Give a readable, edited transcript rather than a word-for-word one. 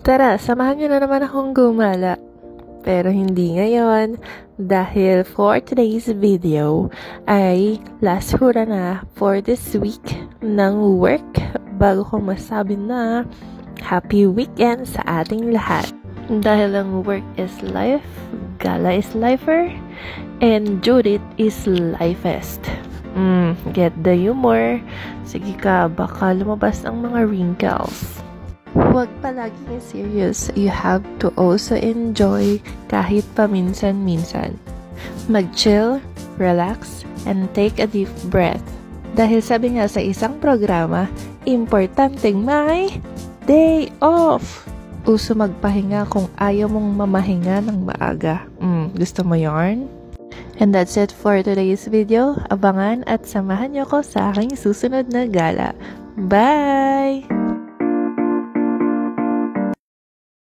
Tara, samahan niyo na naman akong gumala. Pero hindi ngayon dahil for today's video ay last hura na for this week ng work bago ko masabi na happy weekend sa ating lahat. Dahil ang work is life, gala is lifer, and Judith is lifest. Get the humor. Sige ka, baka lumabas ang mga wrinkles. Huwag palaging serious. You have to also enjoy kahit paminsan-minsan. Mag-chill, relax, and take a deep breath. Dahil sabi nga sa isang programa, importanteng may day off. Uso magpahinga kung ayaw mong mamahinga ng maaga. Gusto mo yarn? And that's it for today's video. Abangan at samahan niyo ko sa aking susunod na gala. Bye!